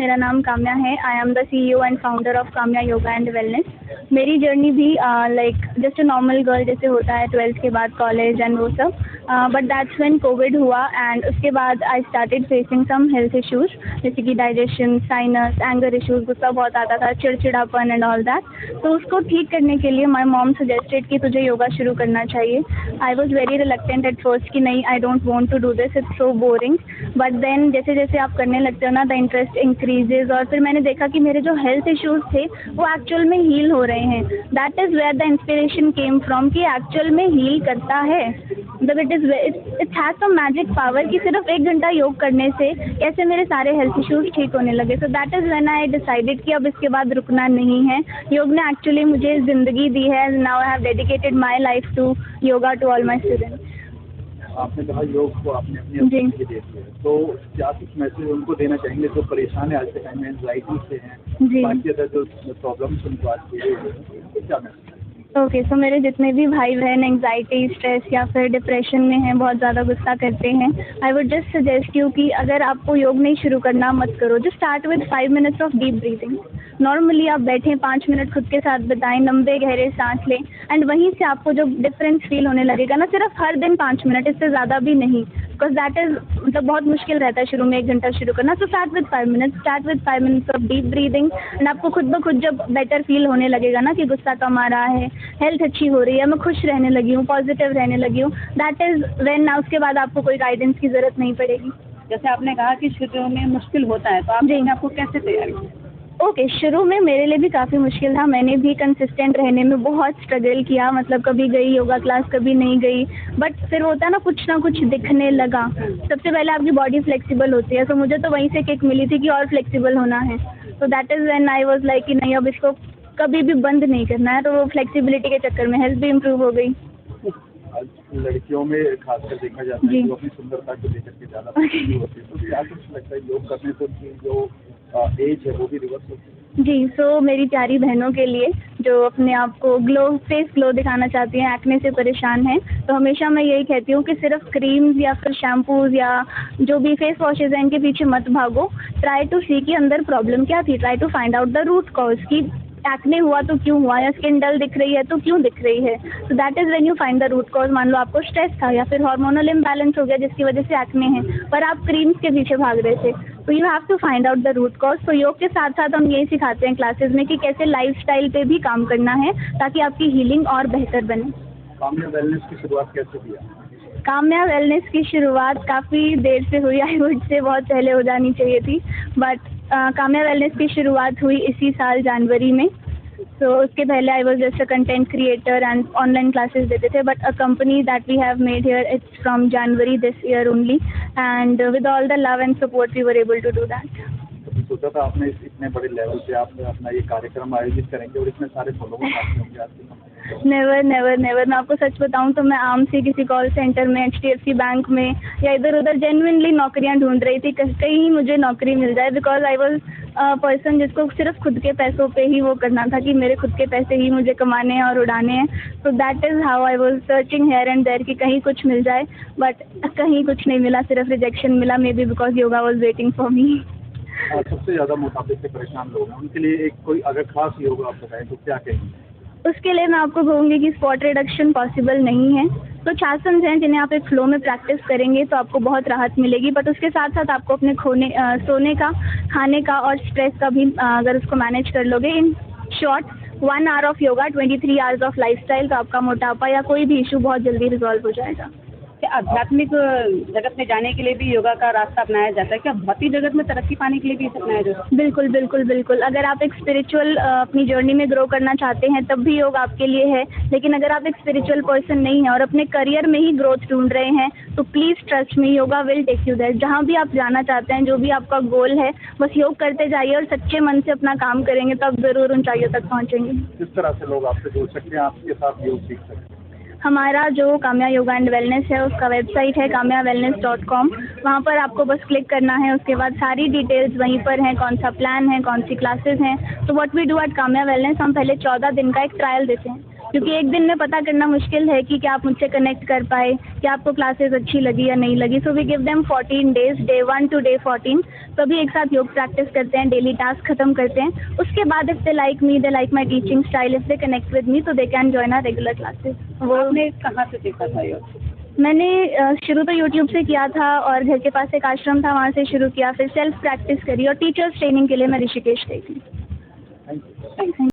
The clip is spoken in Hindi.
मेरा नाम काम्या है। I am the CEO and founder of Kamya yoga and wellness. मेरी जर्नी भी like just a normal girl जैसे होता है 12th के बाद कॉलेज एंड वो सब, बट दैट्स व्हेन कोविड हुआ एंड उसके बाद I started facing some health issues जैसे कि डाइजेशन, साइनस, एंगर इश्यूज, गुस्सा बहुत आता था, चिड़चिड़ापन एंड ऑल दैट। तो उसको ठीक करने के लिए माई मॉम सजेस्टेड कि तुझे योगा शुरू करना चाहिए। I was very reluctant at first कि नहीं, I don't want to do this, it's so boring. But then जैसे जैसे आप करने लगते हो ना, द इंटरेस्ट इंक्रीजेज, और फिर मैंने देखा कि मेरे जो हेल्थ इश्यूज थे वो एक्चुअल में हील हो रहे हैं। That is where the inspiration came from कि एक्चुअल में हील करता है। मतलब it has some magic power कि सिर्फ 1 घंटा योग करने से कैसे मेरे सारे हेल्थ इश्यूज ठीक होने लगे। सो that is when I decided कि अब इसके बाद रुकना नहीं है। योग ने एक्चुअली मुझे ज़िंदगी दी है। Now I have dedicated my life to yoga to all my students. आपने कहा योग को आपने अपनी ज़िंदगी दे दी है, तो क्या कुछ मैसेज उनको देना चाहेंगे जो परेशान है आज के टाइम में, एंग्जाइटी से हैं, बाकी अदर जो प्रॉब्लम्स उनको आज के लिए, क्या मैसेज? ओके, सो मेरे जितने भी भाई बहन एंग्जाइटी, स्ट्रेस या फिर डिप्रेशन में हैं, बहुत ज़्यादा गुस्सा करते हैं, I would just suggest you कि अगर आपको योग नहीं शुरू करना, मत करो। Just start with 5 minutes of deep breathing. Normally आप बैठें, 5 मिनट खुद के साथ बिताएं, लंबे गहरे सांस लें एंड वहीं से आपको जो डिफरेंस फील होने लगेगा ना, सिर्फ हर दिन 5 मिनट, इससे ज़्यादा भी नहीं, बिकॉज दैट इज़ मतलब बहुत मुश्किल रहता है शुरू में 1 घंटा शुरू करना। So start with 5 minutes, start with 5 minutes of deep breathing and आपको खुद ब खुद जब बेटर फील होने लगेगा ना कि गुस्सा कम आ रहा है, हेल्थ अच्छी हो रही है, मैं खुश रहने लगी हूँ, पॉजिटिव रहने लगी हूँ, दैट इज़ व्हेन ना उसके बाद आपको कोई गाइडेंस की ज़रूरत नहीं पड़ेगी। जैसे आपने कहा कि शुरू में मुश्किल होता है, तो आपको कैसे तैयारी? ओके, शुरू में मेरे लिए भी काफ़ी मुश्किल था। मैंने भी कंसिस्टेंट रहने में बहुत स्ट्रगल किया, मतलब कभी गई योगा क्लास, कभी नहीं गई, बट फिर होता है ना कुछ दिखने लगा। सबसे पहले आपकी बॉडी फ्लेक्सिबल होती है, तो मुझे तो वहीं से किक मिली थी कि और फ्लेक्सिबल होना है। तो that is when I was like कि नहीं, अब इसको कभी भी बंद नहीं करना है। तो वो फ्लेक्सिबिलिटी के चक्कर में हेल्थ भी इम्प्रूव हो गई। लड़कियों में खासकर देखा जाता है जो अपनी सुंदरता को लेकर के ज़्यादा होती है, तो क्या कुछ लगता है योग करने से जो एज है वो भी रिवर्स होती है? जी, सो मेरी प्यारी बहनों के लिए जो अपने आप को फेस ग्लो दिखाना चाहती हैं, एक्ने से परेशान हैं, तो हमेशा मैं यही कहती हूँ कि सिर्फ क्रीम्स या फिर शैम्पूज़ या जो भी फेस वॉशेज़ हैं इनके पीछे मत भागो। ट्राई टू सी कि अंदर प्रॉब्लम क्या थी, try to find out the root cause कि एक्ने हुआ तो क्यों हुआ, या स्किन डल दिख रही है तो क्यों दिख रही है। So that is when you find the root cause. मान लो आपको स्ट्रेस था या फिर हार्मोनल इम्बैलेंस हो गया जिसकी वजह से एक्ने है, पर आप क्रीम्स के पीछे भाग रहे थे, तो you have to find out the root cause. तो योग के साथ साथ हम यही सिखाते हैं क्लासेस में कि कैसे लाइफस्टाइल पे भी काम करना है ताकि आपकी हीलिंग और बेहतर बने। काम्या वेलनेस की शुरुआत कैसे हुई? काम्या वेलनेस की शुरुआत काफ़ी देर से हुई, आई वुड से बहुत पहले हो जानी चाहिए थी, बट काम्या वेलनेस की शुरुआत हुई इसी साल जनवरी में। तो उसके पहले I was just a content creator and online classes देते थे, but a company that we have made here, it's from January this year only, and with all the love and support we were able to do that. सोचा था आपने इतने बड़े लेवल पे आप अपना ये कार्यक्रम आयोजित करेंगे और इतने सारे फॉलोवर्स आपके होंगे आपके? Never never never. मैं आपको सच बताऊं तो मैं आम से किसी कॉल सेंटर में, HDFC बैंक में या इधर उधर जेन्युइनली नौकरियां ढूंढ रही थी, कहीं मुझे नौकरी मिल जाए, बिकॉज आई वॉज पर्सन जिसको सिर्फ खुद के पैसों पे ही वो करना था कि मेरे खुद के पैसे ही मुझे कमाने हैं और उड़ाने हैं। So that is how I was searching here and there कि कहीं कुछ मिल जाए, बट कहीं कुछ नहीं मिला, सिर्फ रिजेक्शन मिला, may be because yoga was waiting for me. सबसे ज़्यादा मोटापे से परेशान लोग हैं, उनके लिए एक कोई अगर खास योगा आप बताएं तो क्या कहेंगे? उसके लिए मैं आपको कहूँगी कि स्पॉट रिडक्शन पॉसिबल नहीं है, तो आसन्स हैं जिन्हें आप एक फ्लो में प्रैक्टिस करेंगे तो आपको बहुत राहत मिलेगी, बट उसके साथ साथ आपको अपने सोने का, खाने का और स्ट्रेस का भी अगर उसको मैनेज कर लोगे, in short 1 hour of yoga, 23 hours of lifestyle, तो आपका मोटापा या कोई भी इशू बहुत जल्दी रिजॉल्व हो जाएगा। आध्यात्मिक जगत में जाने के लिए भी योगा का रास्ता अपनाया जाता है क्या? भौतिक जगत में तरक्की पाने के लिए भी अपनाया जाता है? बिल्कुल बिल्कुल बिल्कुल। अगर आप एक स्पिरिचुअल अपनी जर्नी में ग्रो करना चाहते हैं तब भी योग आपके लिए है, लेकिन अगर आप एक स्पिरिचुअल पर्सन नहीं हैं और अपने करियर में ही ग्रोथ ढूंढ रहे हैं तो please trust me, yoga will take you there. जहाँ भी आप जाना चाहते हैं, जो भी आपका गोल है, बस योग करते जाइए और सच्चे मन से अपना काम करेंगे तो आप ज़रूर ऊंचाइयों तक पहुँचेंगे। किस तरह से लोग आपसे जुड़ सकते हैं, आपके साथ योग सीख सकते हैं? हमारा जो काम्या योगा एंड वेलनेस है उसका वेबसाइट है kamyawellness.com। वहाँ पर आपको बस क्लिक करना है, उसके बाद सारी डिटेल्स वहीं पर हैं, कौन सा प्लान है, कौन सी क्लासेस हैं। तो what we do at Kamya wellness, हम पहले 14 दिन का एक ट्रायल देते हैं। क्योंकि एक दिन में पता करना मुश्किल है कि क्या आप मुझसे कनेक्ट कर पाए, क्या आपको क्लासेस अच्छी लगी या नहीं लगी। So we give them 14 days, day 1 to day 14। सभी एक साथ योग प्रैक्टिस करते हैं, डेली टास्क खत्म करते हैं। उसके बाद if they like me, they like my teaching style, if they connect with me, तो they can join our regular classes. वो आपने कहाँ से सीखा था योग? मैंने शुरू तो यूट्यूब से किया था और घर के पास एक आश्रम था, वहाँ से शुरू किया, फिर सेल्फ प्रैक्टिस करी और टीचर्स ट्रेनिंग के लिए मैं ऋषिकेश गई थी। Thank you. Thank you.